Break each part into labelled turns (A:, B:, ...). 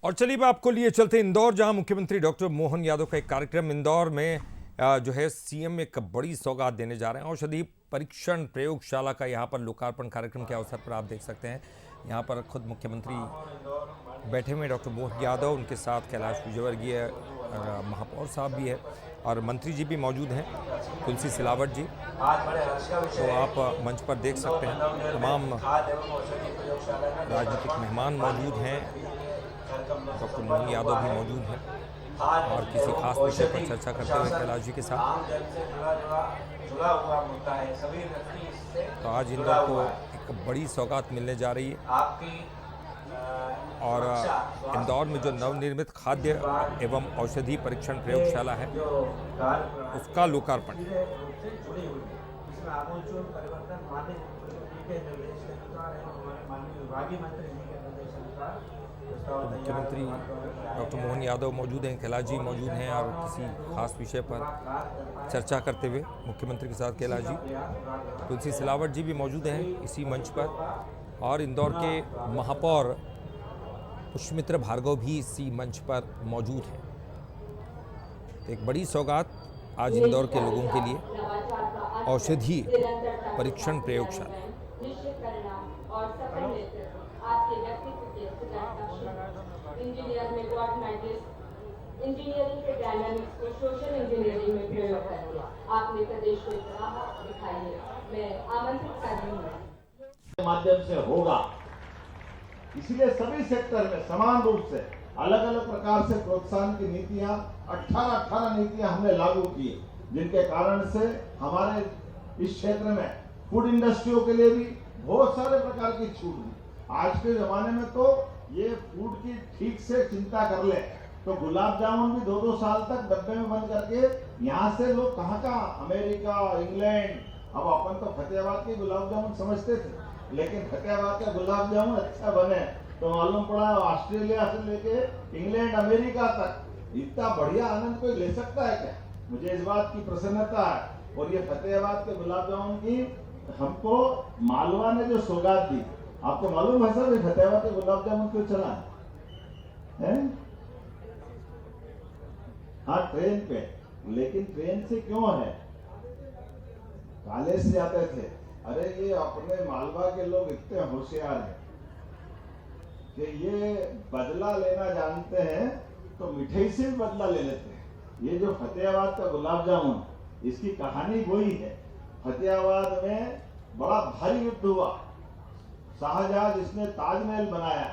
A: और चलिए मैं आपको लिए चलते इंदौर, जहां मुख्यमंत्री डॉक्टर मोहन यादव का एक कार्यक्रम इंदौर में जो है सीएम एक बड़ी सौगात देने जा रहे हैं। औषधि परीक्षण प्रयोगशाला का यहां पर लोकार्पण कार्यक्रम के अवसर पर आप देख सकते हैं, यहां पर खुद मुख्यमंत्री बैठे हुए डॉक्टर मोहन यादव, उनके साथ कैलाश विजयवर्गीय महापौर साहब भी है और मंत्री जी भी मौजूद हैं, तुलसी सिलावट जी। तो आप मंच पर देख सकते हैं तमाम राजनीतिक मेहमान मौजूद हैं, डॉक्टर मोहन यादव भी मौजूद हैं और किसी खास विषय पर चर्चा करते हुए कैलाश जी के साथ। तो आज इंदौर को एक बड़ी सौगात मिलने जा रही है और इंदौर में जो नवनिर्मित खाद्य एवं औषधि परीक्षण प्रयोगशाला है उसका लोकार्पण। तो मुख्यमंत्री डॉक्टर मोहन यादव मौजूद हैं, कैलाश जी मौजूद हैं और किसी खास विषय पर चर्चा करते हुए मुख्यमंत्री के साथ कैलाश जी, तुलसी सिलावट जी भी मौजूद हैं इसी मंच पर और इंदौर के महापौर पुष्यमित्र भार्गव भी इसी मंच पर मौजूद हैं। तो एक बड़ी सौगात आज इंदौर के लोगों के लिए, औषधि परीक्षण प्रयोगशाला।
B: इंजीनियर में इंजीनियरिंग के डायनामिक्स को सोशल इंजीनियरिंग में प्रयोग करके आपने प्रदेश को इतना दिखाई है। मैं आमंत्रित कर रही हूँ
C: माध्यम से होगा, इसीलिए सभी सेक्टर में समान रूप से अलग अलग प्रकार से प्रोत्साहन की नीतियां 18 नीतियां हमने लागू की, जिनके कारण से हमारे इस क्षेत्र में फूड इंडस्ट्रियों के लिए भी बहुत सारे प्रकार की छूट दी। आज के जमाने में तो ये फूड की ठीक से चिंता कर ले तो गुलाब जामुन भी 2-2 साल तक डब्बे में बंद करके यहाँ से लोग कहाँ अमेरिका, इंग्लैंड, अब अपन तो फतेहाबाद के गुलाब जामुन समझते थे, लेकिन फतेहाबाद का गुलाब जामुन अच्छा बने तो मालूम पड़ा ऑस्ट्रेलिया से लेके इंग्लैंड, अमेरिका तक इतना बढ़िया आनंद कोई ले सकता है क्या? मुझे इस बात की प्रसन्नता है। और ये फतेहाबाद के गुलाब जामुन की हमको मालवा ने जो सौगात दी, आपको मालूम है सर फतेहाबाद के गुलाब जामुन क्यों चला है? हाँ, ट्रेन पे, लेकिन ट्रेन से क्यों है? कॉलेज से जाते थे। अरे ये अपने मालवा के लोग इतने होशियार हैं कि ये बदला लेना जानते हैं तो मिठाई से भी बदला ले लेते हैं। ये जो फतेहाबाद का गुलाब जामुन, इसकी कहानी वही है। फतेहाबाद में बड़ा भारी युद्ध हुआ। शाहजहां जिसने ताजमहल बनाया,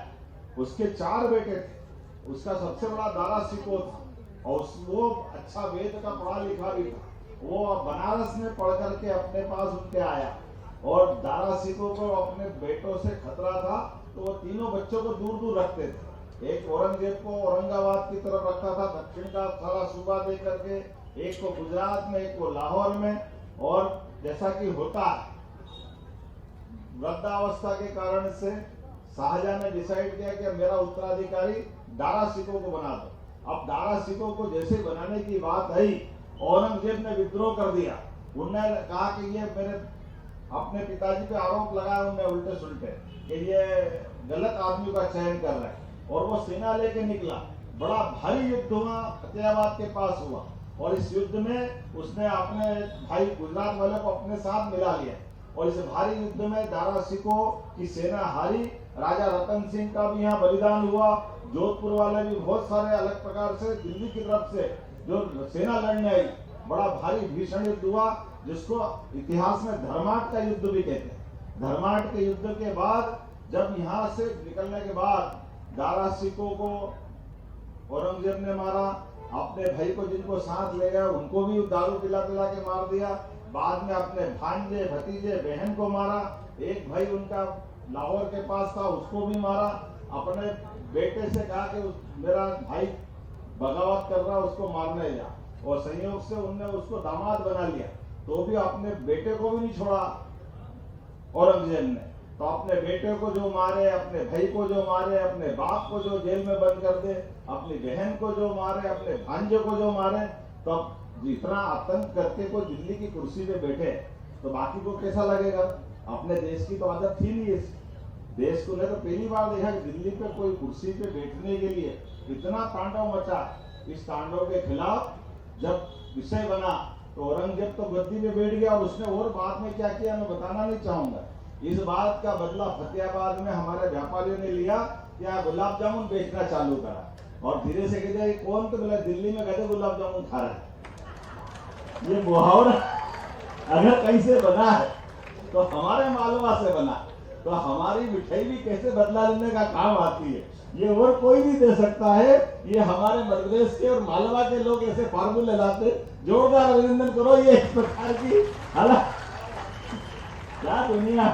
C: उसके 4 बेटे थे, उसका सबसे बड़ा दारा शिकोह था और वो अच्छा वेद का पढ़ा लिखा भी था। वो बनारस में पढ़ करके अपने पास उनके आया और दारा शिकोह को अपने बेटों से खतरा था तो वो तीनों बच्चों को दूर दूर रखते थे। एक औरंगजेब को औरंगाबाद की तरफ रखता था, दक्षिण का सारा सूबा दे करके, एक को गुजरात में, एक को लाहौर में। और जैसा कि होता है, वृद्धावस्था के कारण से शाहजहां ने डिसाइड किया कि मेरा उत्तराधिकारी दारा शिकोह को बना दो। अब दारा शिकोह को जैसे बनाने की बात आई, औरंगजेब ने विद्रोह कर दिया। उन्होंने कहा कि ये मेरे अपने पिताजी पे आरोप लगाया उन्होंने उल्टे सुल्टे कि ये गलत आदमी का चयन कर रहे हैं, और वो सेना लेके निकला। बड़ा भारी युद्ध हुआ, फतेहाबाद के पास हुआ और इस युद्ध में उसने अपने भाई गुजरात वाले को अपने साथ मिला लिया और इस भारी युद्ध में दारा शिकोह की सेना हारी। राजा रतन सिंह का भी यहाँ बलिदान हुआ। जोधपुर वाले भी बहुत सारे अलग प्रकार से दिल्ली की तरफ से जो सेना लड़ने आई, बड़ा भारी भीषण युद्ध हुआ जिसको इतिहास में धर्माट का युद्ध भी कहते हैं। धर्माट के युद्ध के बाद जब यहाँ से निकलने के बाद दारा शिकोह को औरंगजेब ने मारा, अपने भाई को जिनको साथ ले गया उनको भी दारू पिला पिला के मार दिया। बाद में अपने भांजे, भतीजे, बहन को मारा। एक भाई उनका लाहौर के पास था, उसको भी मारा। अपने बेटे से कहा कि मेरा भाई बगावत कर रहा, उसको मारने जा, और संयोग से उनने उसको दामाद बना लिया तो भी अपने बेटे को भी नहीं छोड़ा औरंगजेब ने। तो अपने बेटे को जो मारे, अपने भाई को जो मारे, अपने बाप को जो जेल में बंद कर दे, अपनी बहन को जो मारे, अपने भांजे को जो मारे, तो इतना आतंक करके कोई दिल्ली की कुर्सी पे बैठे तो बाकी को कैसा लगेगा? अपने देश की तो आदत थी नहीं। देश को नहीं तो पहली बार देखा कि दिल्ली पे कोई कुर्सी पे बैठने के लिए इतना तांडव मचा। इस तांडव के खिलाफ जब विषय बना तो औरंगजेब तो गद्दी पे बैठ गया और उसने और बाद में क्या किया मैं बताना नहीं चाहूंगा। इस बात का बदला फतेहाबाद में हमारे व्यापारियों ने लिया, क्या गुलाब जामुन बेचना चालू करा और धीरे से कहते कौन, तो बोला दिल्ली में गए गुलाब जामुन खा रहा है। ये मुहावरा अगर कहीं से बना है तो हमारे मालवा से बना, तो हमारी मिठाई भी कैसे बदला लेने का काम आती है, ये और कोई नहीं दे सकता है। ये हमारे मध्य प्रदेश के और मालवा के लोग ऐसे फार्मूले लाते, जोरदार अभिनंदन करो। ये इस प्रकार की हालात क्या दुनिया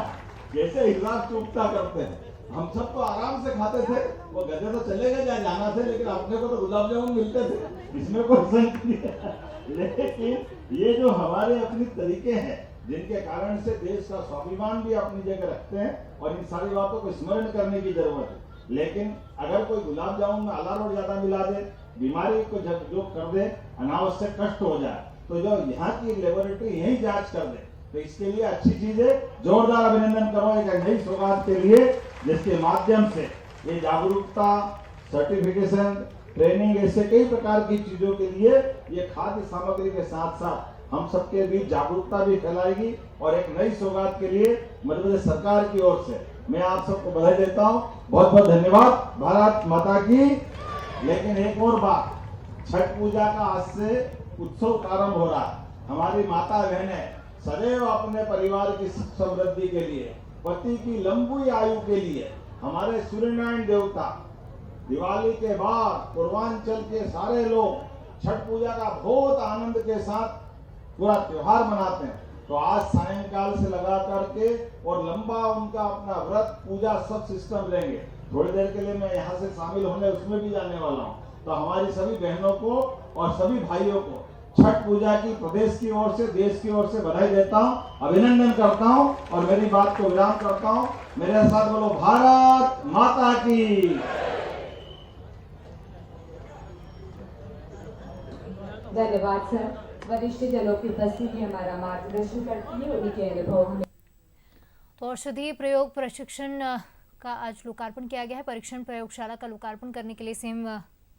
C: कैसे हिसाब चूकता करते हैं। हम सब तो आराम से खाते थे, वो गधे तो चले गए जहाँ जाना थे, लेकिन अपने को तो गुलाब जामुन मिलते थे, इसमें कोई संक नहीं है। लेकिन ये जो हमारे अपने तरीके हैं जिनके कारण से देश का स्वाभिमान भी अपनी जगह रखते हैं और इन सारी बातों को स्मरण करने की जरूरत है। लेकिन अगर कोई गुलाब जामुन में अलारोट ज्यादा मिला दे, बीमारी को जो कर दे, अनावश्यक कष्ट हो जाए, तो जो यहाँ की लेबोरेटरी यही जांच कर दे, तो इसके लिए अच्छी चीज है। जोरदार अभिनंदन करो एक नई सौगात के लिए, जिसके माध्यम से ये जागरूकता, सर्टिफिकेशन, ट्रेनिंग, ऐसे कई प्रकार की चीजों के लिए ये खाद्य सामग्री के साथ साथ हम सबके बीच जागरूकता भी फैलाएगी और एक नई सौगात के लिए मध्य प्रदेश सरकार की ओर से मैं आप सबको बधाई देता हूँ। बहुत बहुत धन्यवाद। भारत माता की। लेकिन एक और बात, छठ पूजा का आज से उत्सव प्रारंभ हो रहा है। हमारी माता बहनें सदैव अपने परिवार की समृद्धि के लिए, पति की लंबी आयु के लिए, हमारे सूर्यनारायण देवता दिवाली के बाद पूर्वांचल के सारे लोग छठ पूजा का बहुत आनंद के साथ पूरा त्योहार मनाते हैं। तो आज सायंकाल से लगा करके और लंबा उनका अपना व्रत पूजा सब सिस्टम लेंगे। थोड़ी देर के लिए मैं यहाँ से शामिल होने उसमें भी जाने वाला हूँ। तो हमारी सभी बहनों को और सभी भाइयों को छठ पूजा की प्रदेश की ओर से, देश की ओर से बधाई देता हूँ, अभिनंदन करता हूँ और मेरी बात को विराम करता हूँ। मेरे साथ बोलो भारत माता की।
B: धन्यवाद सर। वरिष्ठ जनों की उपस्थिति हमारा मार्गदर्शन करती है, उन्हीं के अनुभव हमें।
D: तो औषधीय प्रयोग प्रशिक्षण का आज लोकार्पण किया गया है। परीक्षण प्रयोगशाला का लोकार्पण करने के लिए सीएम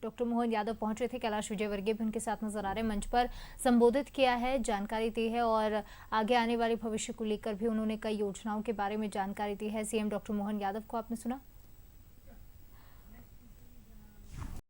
D: डॉक्टर मोहन यादव पहुंचे थे। कैलाश विजयवर्गीय भी उनके साथ नजर आ रहे हैं। मंच पर संबोधित किया है, जानकारी दी है और आगे आने वाले भविष्य को लेकर भी उन्होंने कई योजनाओं के बारे में जानकारी दी है। सीएम डॉक्टर मोहन यादव को आपने सुना।